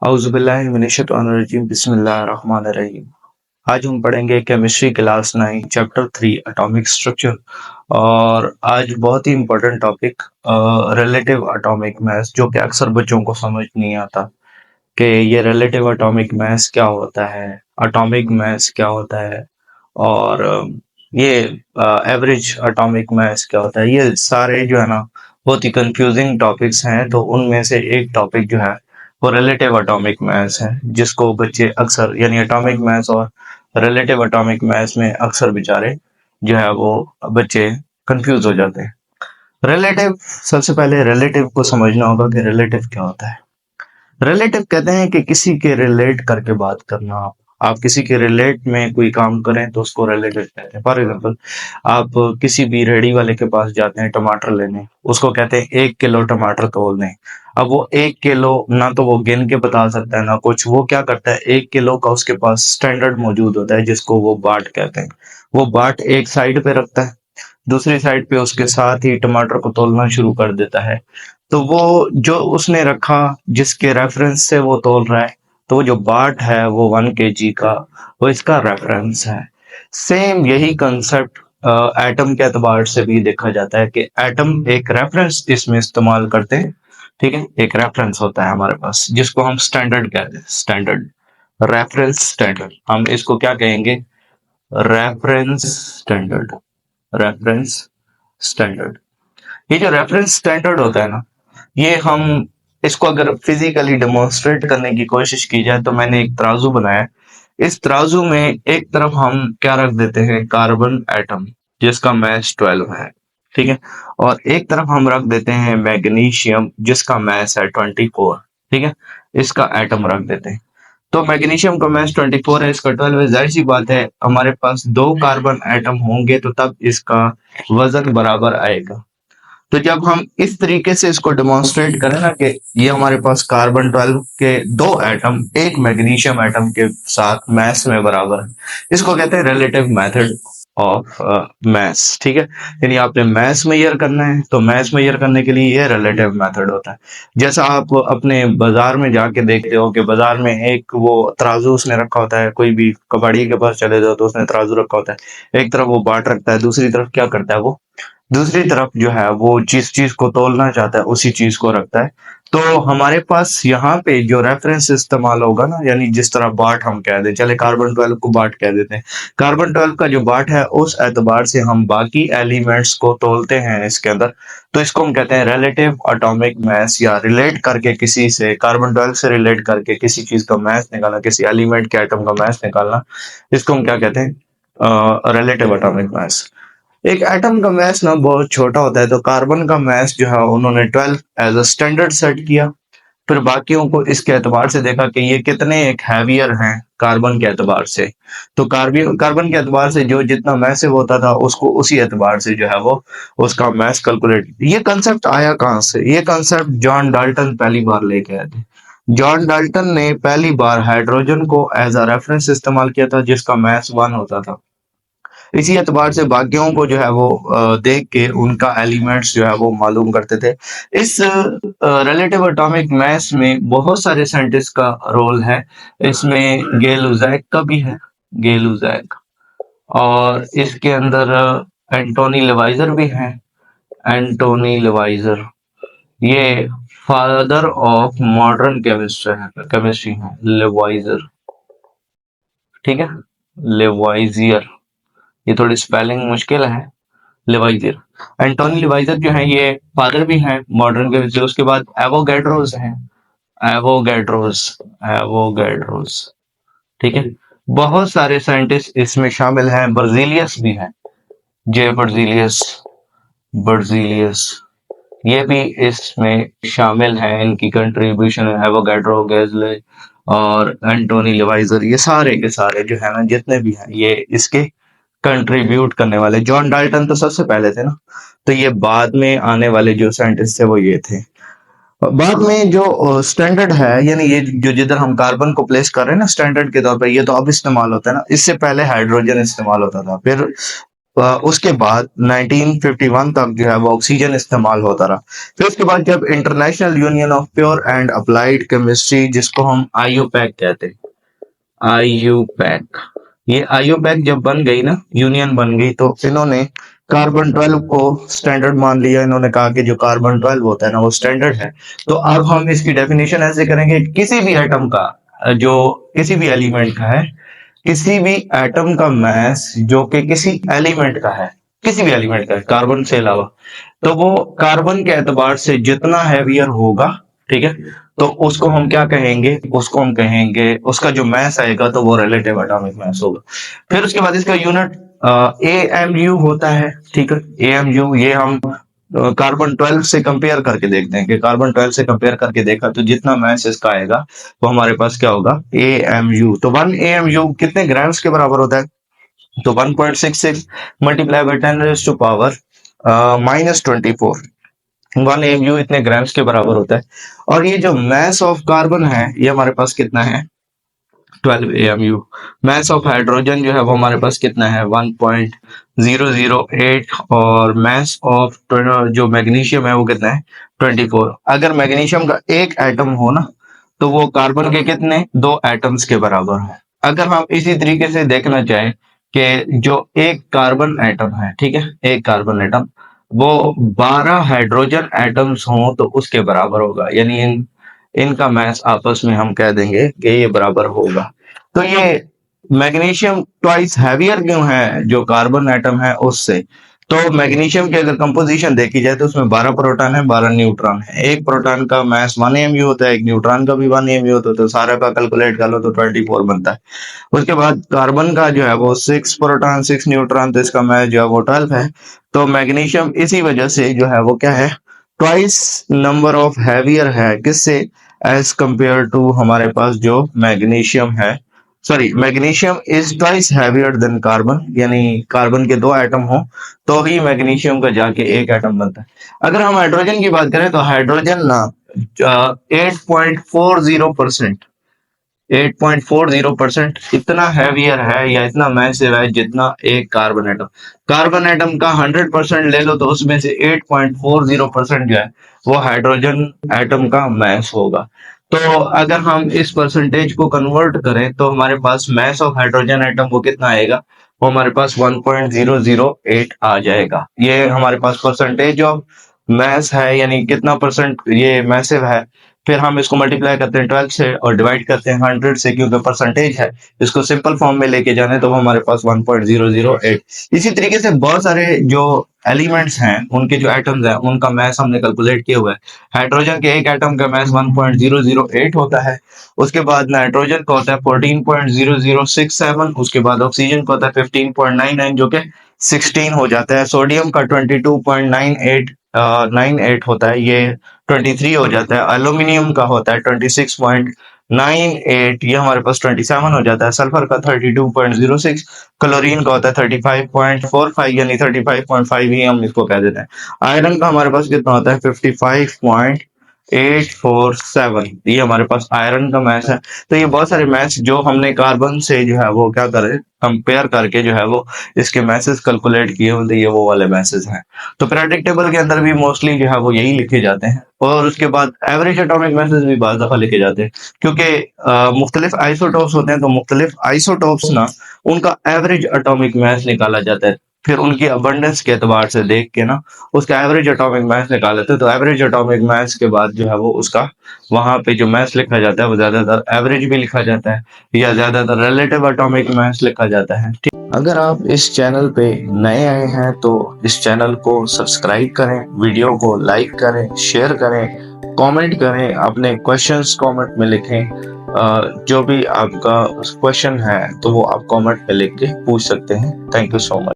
औज़ुबिल्लाहि मिनश्शैतानिर्रजीम बिस्मिल्लाहिर्रहमानिर्रहीम। आज हम पढ़ेंगे chemistry class 9 chapter 3 atomic structure. और आज बहुत ही important topic relative atomic mass, जो कि अक्सर बच्चों को समझ नहीं आता कि ये रिलेटिव एटॉमिक मास क्या होता है, एटॉमिक मास क्या होता है, और ये एवरेज एटॉमिक मास क्या होता है। ये सारे जो है ना बहुत ही कंफ्यूजिंग टॉपिक्स हैं। तो उनमें से एक टॉपिक जो है वो रिलेटिव एटॉमिक मास है, जिसको बच्चे अक्सर यानी एटॉमिक मास और रिलेटिव एटॉमिक मास में अक्सर बेचारे जो है वो बच्चे कंफ्यूज हो जाते हैं। रिलेटिव, सबसे पहले रिलेटिव को समझना होगा कि रिलेटिव क्या होता है। रिलेटिव कहते हैं कि किसी के रिलेट करके बात करना। आप किसी के रिलेट में कोई काम करें तो उसको रिलेटिव कहते हैं। फॉर एग्जाम्पल, आप किसी भी रेडी वाले के पास जाते हैं टमाटर लेने, उसको कहते हैं 1 किलो टमाटर तोल दें। अब वो 1 किलो ना तो वो गिन के बता सकता है ना कुछ, वो क्या करता है 1 किलो का उसके पास स्टैंडर्ड मौजूद होता है जिसको वो बाट कहते हैं। वो बाट एक साइड पे रखता है, दूसरी साइड पे उसके साथ ही टमाटर को तोलना शुरू कर देता है। तो वो जो उसने रखा, जिसके रेफरेंस से वो तोल रहा है, तो वो जो बाट है वो 1 kg का, वो इसका रेफरेंस है। सेम यही कंसेप्ट एटम के एतबार से भी देखा जाता है कि एटम एक रेफरेंस इसमें इस्तेमाल करते हैं। ठीक है, एक रेफरेंस होता है हमारे पास जिसको हम स्टैंडर्ड कहते हैं। स्टैंडर्ड, रेफरेंस स्टैंडर्ड, हम इसको क्या कहेंगे? Reference standard. Reference standard. ये जो रेफरेंस स्टैंडर्ड होता है ना, ये हम इसको अगर फिजिकली डेमोन्स्ट्रेट करने की कोशिश की जाए तो मैंने एक तराजू बनाया है। इस तराजू में एक तरफ हम क्या रख देते हैं? कार्बन एटम, जिसका मास 12 है। ठीक है, और एक तरफ हम रख देते हैं मैग्नीशियम, जिसका मास है 24। ठीक है, इसका एटम रख देते हैं। तो मैग्नीशियम का मास 24 है, इसका 12 है। जाहिर सी बात है हमारे पास दो कार्बन एटम होंगे तो तब इसका वजन बराबर आएगा। तो जब हम इस तरीके से इसको डेमोन्स्ट्रेट करें ना कि ये हमारे पास कार्बन 12 के दो एटम एक मैग्नीशियम एटम के साथ मास में बराबर है, इसको कहते हैं रिलेटिव मेथड ऑफ मास। ठीक है, यानी आपने मास मेजर करना है तो मास मेजर करने के लिए ये रिलेटिव मेथड होता है। जैसा आप अपने बाजार में जाके देखते हो कि बाजार में एक वो तराजू उसने रखा होता है, कोई भी कबाड़ी के पास चले जाओ तो उसने तराजू रखा होता है। एक तरफ वो बाट रखता है, दूसरी तरफ क्या करता है वो? दूसरी तरफ जो है वो जिस चीज को तोलना चाहता है उसी चीज को रखता है। तो हमारे पास यहाँ पे जो रेफरेंस इस्तेमाल होगा ना, यानी जिस तरह बाट हम कह दें, चले कार्बन 12 को बाट कह देते हैं। कार्बन 12 का जो बाट है उस एतबार से हम बाकी एलिमेंट्स को तोलते हैं इसके अंदर। तो इसको हम कहते हैं रिलेटिव एटॉमिक मास, या रिलेट करके किसी से, कार्बन 12 से रिलेट करके किसी चीज का मास निकालना, किसी एलिमेंट के एटम का मास निकालना, इसको हम क्या कहते हैं? रिलेटिव एटॉमिक मास। एक एटम का मास ना बहुत छोटा होता है, तो कार्बन का मास जो है उन्होंने 12 एज अ स्टैंडर्ड सेट किया। फिर बाकियों को इसके एतबार से देखा कि ये कितने एक हैवियर हैं कार्बन के एतबार से। तो कार्बन कार्बन के एतबार से जो जितना मैसिव होता था उसको उसी एतबार से जो है वो उसका मास कैलकुलेट। ये कंसेप्ट आया कहाँ से? ये कंसेप्ट जॉन डाल्टन पहली बार लेके आए थे। जॉन डाल्टन ने पहली बार हाइड्रोजन को एज अ रेफरेंस इस्तेमाल किया था, जिसका मास 1 होता था। इसी एतबार से बाकियों को जो है वो देख के उनका एलिमेंट्स जो है वो मालूम करते थे। इस रिलेटिव एटॉमिक मास में बहुत सारे साइंटिस्ट का रोल है। इसमें गेल लुजैक का भी है, गेल लुजैक, और इसके अंदर एंटोनी लेवाइजर भी है। एंटोनी लेवाइजर ये फादर ऑफ मॉडर्न केमिस्ट्री है लेवाइजर। ठीक है, लेवाइजियर, ये थोड़ी स्पेलिंग मुश्किल है। लिवाइजर, एंटोनी लिवाइजर जो है ये फादर भी हैं मॉडर्न के विषय। उसके बाद एवोगैड्रोस हैं, एवोगैड्रोस, एवोगैड्रोस। ठीक है, बहुत सारे साइंटिस्ट इसमें शामिल हैं। बर्जीलियस भी है, जे बर्जीलियस, बर्जीलियस ये भी इसमें शामिल हैं। इनकी कंट्रीब्यूशन है, एवोगैड्रो, गैसले और एंटोनी लिवाइजर, ये सारे के सारे जो है ना जितने भी हैं ये इसके कंट्रीब्यूट करने वाले। जॉन डाल्टन तो सबसे पहले थे ना, तो ये बाद में आने वाले जो साइंटिस्ट थे वो ये थे। बाद में जो स्टैंडर्ड है, यानी ये जो जिधर हम कार्बन को प्लेस कर रहे हैं ना स्टैंडर्ड के तौर पे, ये तो अब इस्तेमाल होता है ना, इससे पहले हाइड्रोजन इस्तेमाल होता था। फिर उसके बाद 1951 तक जो है वो ऑक्सीजन इस्तेमाल होता रहा। फिर उसके बाद जब international union of pure and applied chemistry, जिसको हम आईयूपैक कहते हैं, आईयूपैक, ये आईयूपैक जब बन गई ना, यूनियन बन गई, तो इन्होंने कार्बन 12 को स्टैंडर्ड मान लिया। इन्होंने कहा कि जो कार्बन 12 होता है ना वो स्टैंडर्ड है। तो अब हम इसकी डेफिनेशन ऐसे करेंगे, किसी भी एटम का जो किसी भी एलिमेंट का है, किसी भी एटम का मास जो कि किसी एलिमेंट का है, किसी भी एलिमेंट का है कार्बन से अलावा, तो वो कार्बन के एतबार से जितना हैवियर होगा, ठीक है, तो उसको हम क्या कहेंगे, उसको हम कहेंगे, उसका जो मास आएगा तो वो रिलेटिव एटॉमिक मास होगा। फिर उसके बाद इसका यूनिट एएमयू होता है, ठीक है। एएमयू ये हम कार्बन 12 से कंपेयर करके देखते हैं कि कार्बन 12 से कंपेयर करके देखा तो जितना मास इसका आएगा वो हमारे पास क्या होगा, एएमयू। तो 1 एएमयू कितने ग्राम्स के बराबर होता है, तो 1.66 multiply by 10 raise to power -24, 1 AMU इतने ग्राम्स के बराबर होता है। और ये जो मास ऑफ कार्बन है ये हमारे पास कितना है, 12 एएमयू। मास ऑफ हाइड्रोजन जो है वो हमारे पास कितना है, 1.008। और मास ऑफ जो मैग्नीशियम है वो कितना है, 24। अगर मैग्नीशियम का एक एटम हो ना तो वो कार्बन के कितने, 2 एटम्स के बराबर है। अगर हम इसी तरीके से देखना चाहें कि जो एक कार्बन एटम है, ठीक है, एक कार्बन एटम वो 12 हाइड्रोजन एटम्स हों तो उसके बराबर होगा, यानी इनका मास आपस में हम कह देंगे कि ये बराबर होगा। तो ये मैग्नीशियम ट्वाइस हैवियर क्यों है जो कार्बन एटम है उससे, तो मैग्नीशियम की अगर कंपोजिशन देखी जाए तो उसमें 12 प्रोटॉन है, 12 न्यूट्रॉन है। एक प्रोटॉन का मास 1 एमयू होता है, एक न्यूट्रॉन का भी 1 एमयू होता है, तो सारा का कैलकुलेट कर लो तो 24 बनता है। उसके बाद कार्बन का जो है वो 6 प्रोटॉन 6 न्यूट्रॉन, तो इसका मास जो है वो 12 है। तो मैग्नीशियम इसी वजह से जो है वो क्या है, ट्वाइस नंबर ऑफ हैवियर है, किससे, एज कंपेयर टू हमारे पास जो मैग्नीशियम है, sorry, magnesium is twice heavier than carbon, यानी कार्बन के 2 एटम हो तो ही मैग्नीशियम का जाके एक एटम बनता है। अगर हम हाइड्रोजन की बात करें तो हाइड्रोजन ना 8.40%, 8.40% इतना हैवियर है या इतना मैसिव है जितना एक कार्बन एटम। कार्बन एटम का 100% ले लो तो उसमें से 8.40% जो है वो हाइड्रोजन एटम का मैस होगा। तो अगर हम इस परसेंटेज को कन्वर्ट करें तो हमारे पास मैस ऑफ हाइड्रोजन एटम वो कितना आएगा, वो हमारे पास 1.008 आ जाएगा। ये हमारे पास परसेंटेज ऑफ मैस है, यानी कितना परसेंट ये मैसिव है। फिर हम इसको मल्टीप्लाई करते हैं 12 से और डिवाइड करते हैं 100 से, क्योंकि परसेंटेज है। इसको सिंपल फॉर्म में लेके जाने तो वो हमारे पास 1.008। इसी तरीके से बहुत सारे जो एलिमेंट्स हैं उनके जो एटम्स हैं उनका मास हमने कैलकुलेट किया हुआ है। हाइड्रोजन के एक एटम का मास 1.008 होता है। उसके बाद नाइट्रोजन का होता है 14.0067। उसके बाद ऑक्सीजन का होता है 15.99 जो कि 16 हो जाता है। सोडियम का 22.98 होता है, ये 23 हो जाता है। एल्यूमिनियम का होता है 26.98, ये हमारे पास 27 हो जाता है। सल्फर का 32.06, क्लोरीन का होता है 35.45, यानी 35.5 ही हम इसको कह देते हैं। आयरन का हमारे पास कितना होता है 55.847, ये हमारे पास आयरन का मैस है। तो ये बहुत सारे मैस जो हमने कार्बन से जो है वो क्या करें, कंपेयर करके जो है वो इसके मैसेज कैलकुलेट किए होते, ये वो वाले मैसेज हैं। तो पीरियोडिक टेबल के अंदर भी मोस्टली जो है वो यही लिखे जाते हैं। और उसके बाद एवरेज एटॉमिक मैसेज भी बाज़ दफ़ा लिखे जाते हैं, क्योंकि मुख्तलिफ आइसोटोप्स होते हैं, तो मुख्तलिफ आइसोटोप्स ना उनका एवरेज एटॉमिक मास निकाला जाता है। फिर उनकी अबंडेंस के एतबार से देख के ना उसका एवरेज एटॉमिक मास निकाल लेते हैं। तो एवरेज एटॉमिक मास के बाद जो है वो उसका वहाँ पे जो मास लिखा जाता है वो ज़्यादातर एवरेज भी लिखा जाता है या ज़्यादातर रिलेटिव एटॉमिक मास लिखा जाता है। अगर आप इस चैनल पे नए आए हैं तो इस चैनल को सब्सक्राइब करें, वीडियो को लाइक करें, शेयर करें, कमेंट करें, अपने क्वेश्चंस कमेंट में लिखें। जो भी आपका क्वेश्चन है तो वो आप कमेंट में लिख के पूछ सकते हैं। Thank you so much.